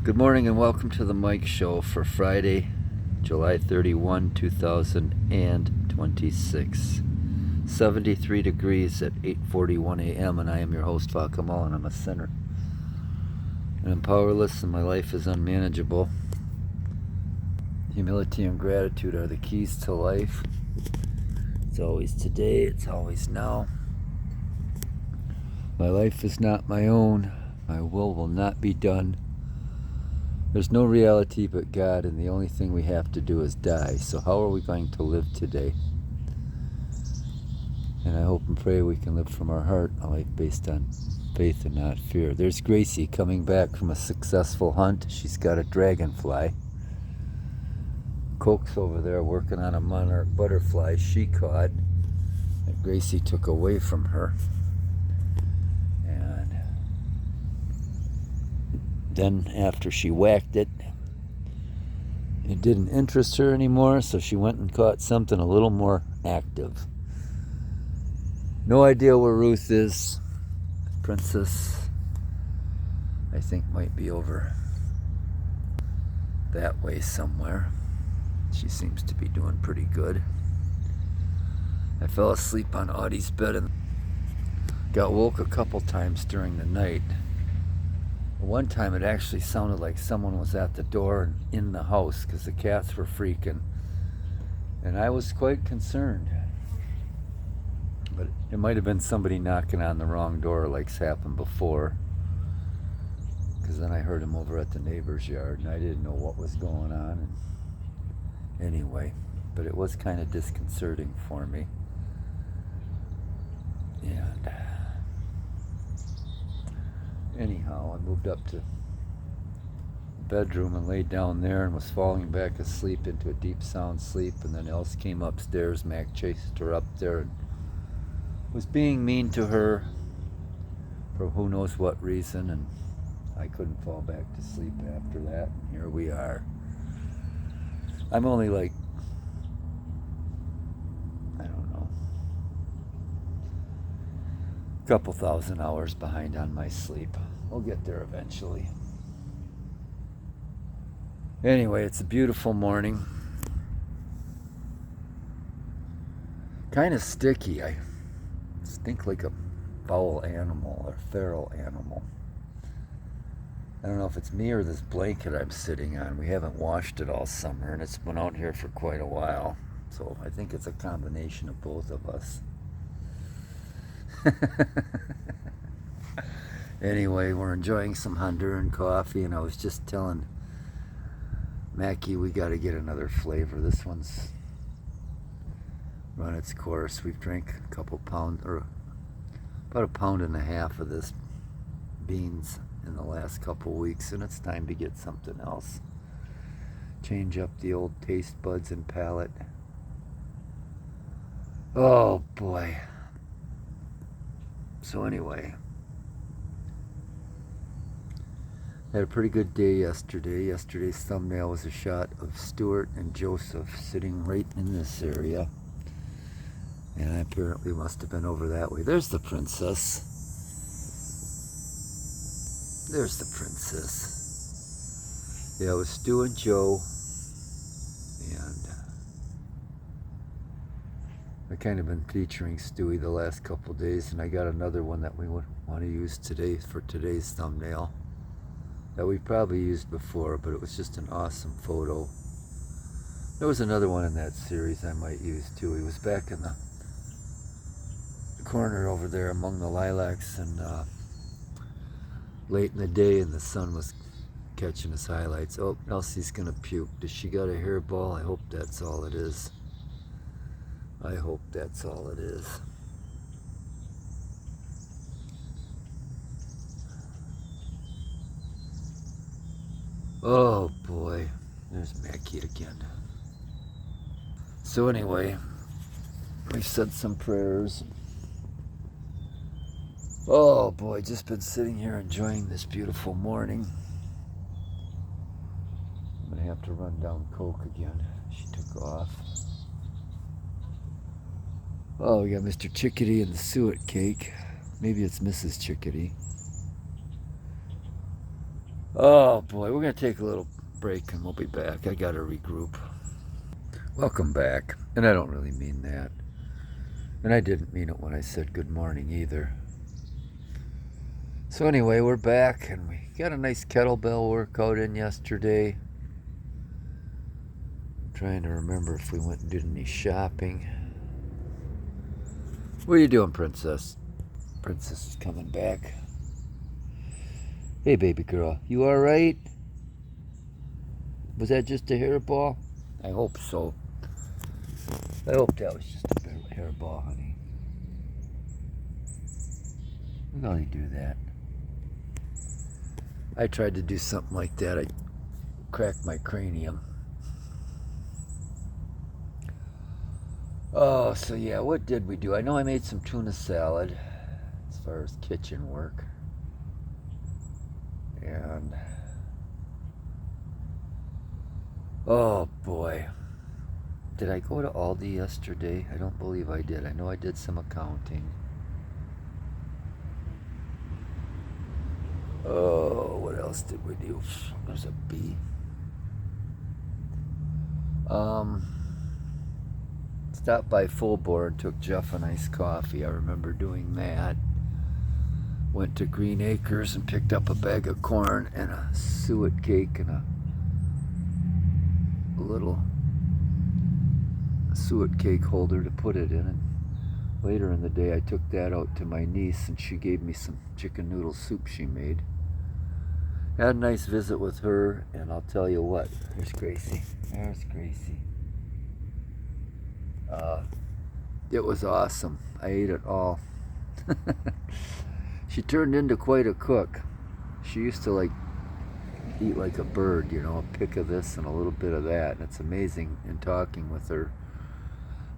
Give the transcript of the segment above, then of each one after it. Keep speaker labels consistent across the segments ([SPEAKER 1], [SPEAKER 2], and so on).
[SPEAKER 1] Good morning and welcome to the Mike Show for Friday, July 31, 2026. 73 degrees at 8:41 a.m. and I am your host, Fakamal, and I'm a sinner. And I'm powerless and my life is unmanageable. Humility and gratitude are the keys to life. It's always today, it's always now. My life is not my own. My will not be done. There's no reality but God, and the only thing we have to do is die. So how are we going to live today? And I hope and pray we can live from our heart, a life based on faith and not fear. There's Gracie coming back from a successful hunt. She's got a dragonfly. Coke's over there working on a monarch butterfly she caught that Gracie took away from her. And then after she whacked it, it didn't interest her anymore, so she went and caught something a little more active. No idea where Ruth is. Princess, I think, might be over that way somewhere. She seems to be doing pretty good. I fell asleep on Audie's bed and got woke a couple times during the night. One time it actually sounded like someone was at the door and in the house because the cats were freaking. And I was quite concerned. But it might have been somebody knocking on the wrong door like's happened before. Because then I heard him over at the neighbor's yard and I didn't know what was going on. And anyway, but it was kind of disconcerting for me. And anyhow, I moved up to the bedroom and laid down there and was falling back asleep into a deep sound sleep. And then Else came upstairs. Mac chased her up there and was being mean to her for who knows what reason. And I couldn't fall back to sleep after that. And here we are. I'm only like, I don't know, a couple thousand hours behind on my sleep. We'll get there eventually. Anyway, it's a beautiful morning. Kind of sticky. I stink like a foul animal or feral animal. I don't know if it's me or this blanket I'm sitting on. We haven't washed it all summer and it's been out here for quite a while. So I think it's a combination of both of us. Anyway, we're enjoying some Honduran coffee, and I was just telling Mackie we got to get another flavor. This one's run its course. We've drank a couple pounds, or about 1.5 pounds of this beans in the last couple weeks, and it's time to get something else. Change up the old taste buds and palate. Oh boy. So anyway, had a pretty good day yesterday. Yesterday's thumbnail was a shot of Stuart and Joseph sitting right in this area. And I apparently must have been over that way. There's the princess. There's the princess. Yeah, it was Stu and Joe. And I kind of been featuring Stewie the last couple days. And I got another one that we would want to use today for today's thumbnail that we probably used before, but it was just an awesome photo. There was another one in that series I might use too. He was back in the corner over there among the lilacs, and late in the day, and the sun was catching his highlights. Oh, Elsie's gonna puke. Does she got a hairball? I hope that's all it is. I hope that's all it is. Oh boy, there's Mackie again. So anyway, we said some prayers. Oh boy, just been sitting here enjoying this beautiful morning. I'm gonna have to run down Coke again. She took off. Oh, we got Mr. Chickadee and the suet cake. Maybe it's Mrs. Chickadee. Oh boy, we're gonna take a little break and we'll be back. I gotta regroup. Welcome back. And I don't really mean that. And I didn't mean it when I said good morning either. So anyway, we're back and we got a nice kettlebell workout in yesterday. I'm trying to remember if we went and did any shopping. What are you doing, Princess? Princess is coming back. Hey, baby girl, you alright? Was that just a hairball? I hope so. I hope that was just a hairball, honey. Look how they do that. I tried to do something like that. I cracked my cranium. Oh, so yeah, what did we do? I know I made some tuna salad as far as kitchen work. And oh boy. Did I go to Aldi yesterday? I don't believe I did. I know I did some accounting. Oh, what else did we do? There's a bee. Stopped by Full Bore and took Jeff a nice coffee. I remember doing that. Went to Green Acres and picked up a bag of corn and a suet cake and a little suet cake holder to put it in. And later in the day, I took that out to my niece and she gave me some chicken noodle soup she made. Had a nice visit with her, and I'll tell you what, there's Gracie. There's Gracie. It was awesome. I ate it all. She turned into quite a cook. She used to eat like a bird, a pick of this and a little bit of that. And it's amazing in talking with her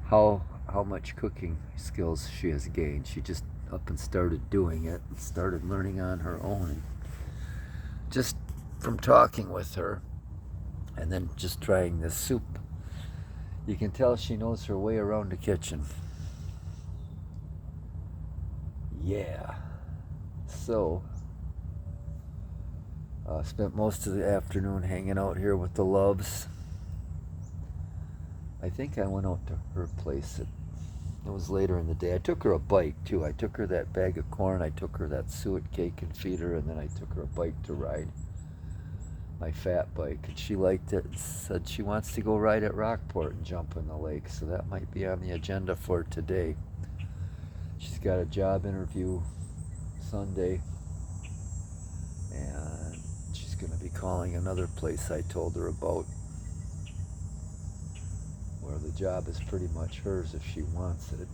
[SPEAKER 1] how much cooking skills she has gained. She just up and started doing it and started learning on her own. And just from talking with her and then just trying this soup, you can tell she knows her way around the kitchen. Yeah. So, spent most of the afternoon hanging out here with the Loves. I think I went out to her place. It was later in the day. I took her a bite, too. I took her that bag of corn. I took her that suet cake and feed her, and then I took her a bike to ride. My fat bike, and she liked it and said she wants to go ride at Rockport and jump in the lake, so that might be on the agenda for today. She's got a job interview Sunday, and she's going to be calling another place I told her about, where the job is pretty much hers if she wants it.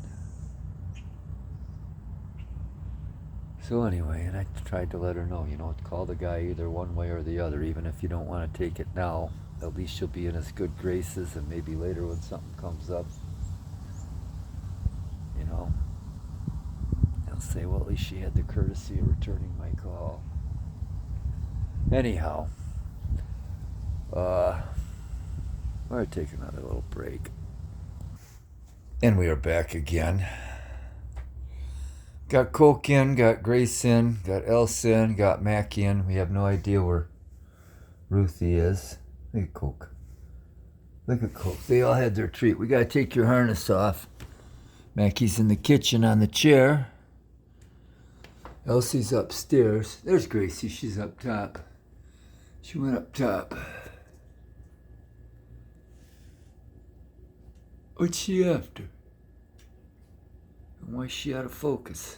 [SPEAKER 1] So anyway, and I tried to let her know, call the guy either one way or the other, even if you don't want to take it now. At least you'll be in his good graces, and maybe later when something comes up, they'll say, well, at least she had the courtesy of returning my call. Anyhow, we're going to take another little break. And we are back again. Got Coke in, got Grace in, got Else in, got Mac in. We have no idea where Ruthie is. Look at Coke. Look at Coke. They all had their treat. We got to take your harness off. Mackie's in the kitchen on the chair. Elsie's upstairs. There's Gracie. She's up top. She went up top. What's she after? And why is she out of focus?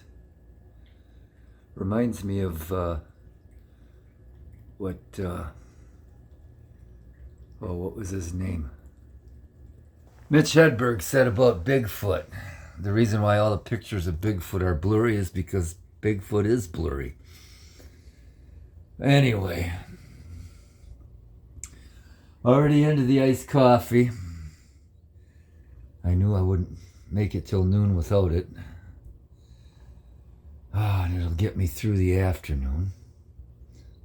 [SPEAKER 1] Reminds me of what was his name? Mitch Hedberg said about Bigfoot. The reason why all the pictures of Bigfoot are blurry is because Bigfoot is blurry. Anyway, already into the iced coffee. I knew I wouldn't make it till noon without it. And it'll get me through the afternoon.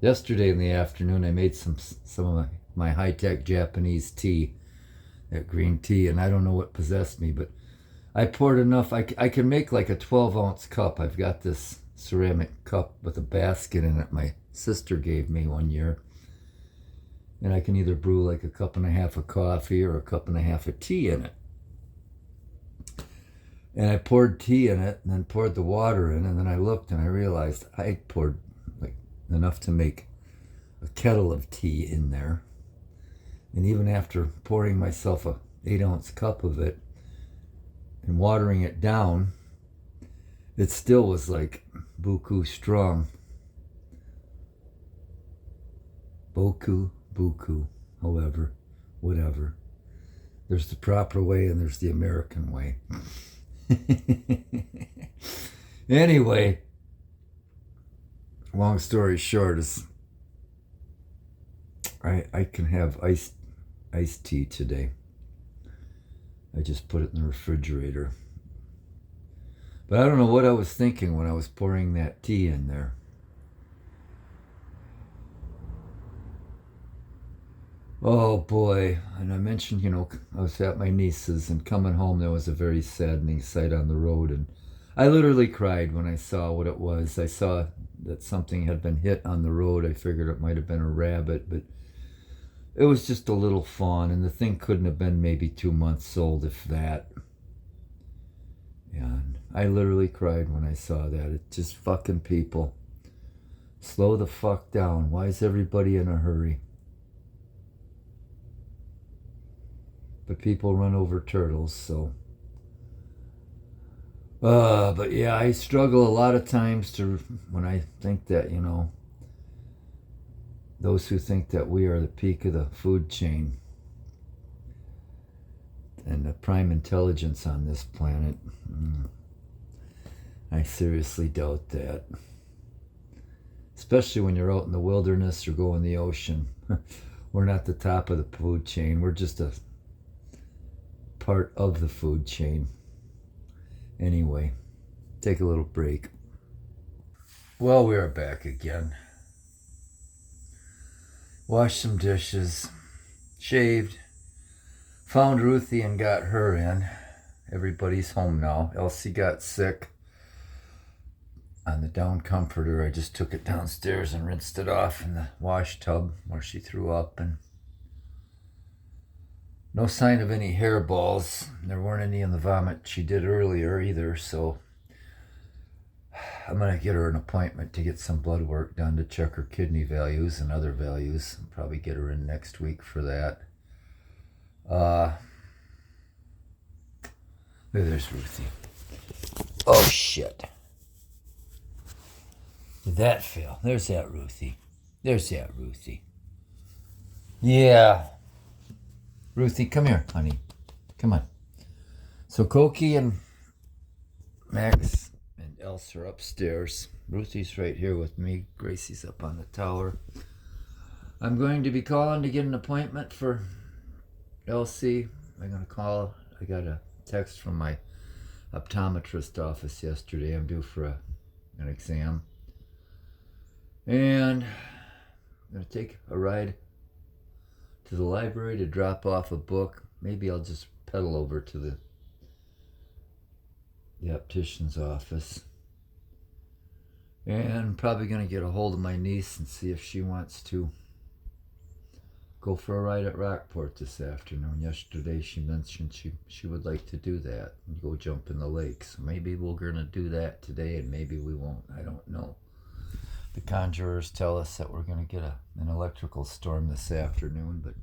[SPEAKER 1] Yesterday in the afternoon, I made some of my high-tech Japanese tea, that green tea, and I don't know what possessed me, but I poured enough. I can make like a 12-ounce cup. I've got this ceramic cup with a basket in it. My sister gave me one year. And I can either brew like a cup and a half of coffee or a cup and a half of tea in it. And I poured tea in it and then poured the water in, and then I looked and I realized I poured like enough to make a kettle of tea in there. And even after pouring myself a 8-ounce cup of it and watering it down, it still was like buku strong. Buku, however, whatever. There's the proper way and there's the American way. Anyway, long story short is I can have iced tea today. I just put it in the refrigerator. But I don't know what I was thinking when I was pouring that tea in there. Oh boy, and I mentioned, I was at my niece's, and coming home there was a very saddening sight on the road, and I literally cried when I saw what it was. I saw that something had been hit on the road. I figured it might have been a rabbit, but it was just a little fawn, and the thing couldn't have been maybe 2 months old, if that. And I literally cried when I saw that. It's just fucking people. Slow the fuck down. Why is everybody in a hurry? But people run over turtles, so. But yeah, I struggle a lot of times when I think that, those who think that we are the peak of the food chain and the prime intelligence on this planet, I seriously doubt that. Especially when you're out in the wilderness or go in the ocean. We're not the top of the food chain. We're just a part of the food chain. Anyway, take a little break. Well, we are back again. Washed some dishes, shaved, found Ruthie and got her in. Everybody's home now. Elsie got sick on the down comforter. I just took it downstairs and rinsed it off in the wash tub where she threw up, and no sign of any hairballs. There weren't any in the vomit she did earlier either, so I'm going to get her an appointment to get some blood work done to check her kidney values and other values. I'll probably get her in next week for that. There's Ruthie. Oh, shit. Did that fail? There's that Ruthie. Yeah. Ruthie, come here, honey. Come on. So Koki and Max and Else are upstairs. Ruthie's right here with me. Gracie's up on the tower. I'm going to be calling to get an appointment for Elsie. I'm going to call. I got a text from my optometrist office yesterday. I'm due for an exam. And I'm going to take a ride to the library to drop off a book. Maybe I'll just pedal over to the optician's office. And I'm probably going to get a hold of my niece and see if she wants to go for a ride at Rockport this afternoon. Yesterday she mentioned she would like to do that and go jump in the lake. So maybe we're going to do that today, and maybe we won't. I don't know. The conjurers tell us that we're going to get an electrical storm this afternoon, but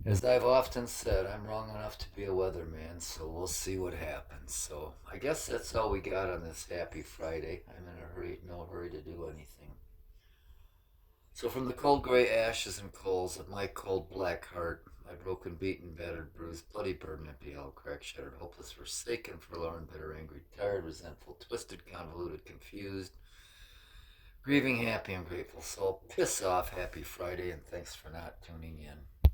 [SPEAKER 1] as I've often said, I'm wrong enough to be a weatherman, so we'll see what happens. So I guess that's all we got on this happy Friday. I'm in a hurry, no hurry to do anything. So from the cold gray ashes and coals of my cold black heart, my broken, beaten, battered, bruised, bloody, burned, empty, hollow, cracked, shattered, hopeless, forsaken, forlorn, bitter, angry, tired, resentful, twisted, convoluted, confused, grieving, happy, and grateful soul. Piss off, happy Friday, and thanks for not tuning in.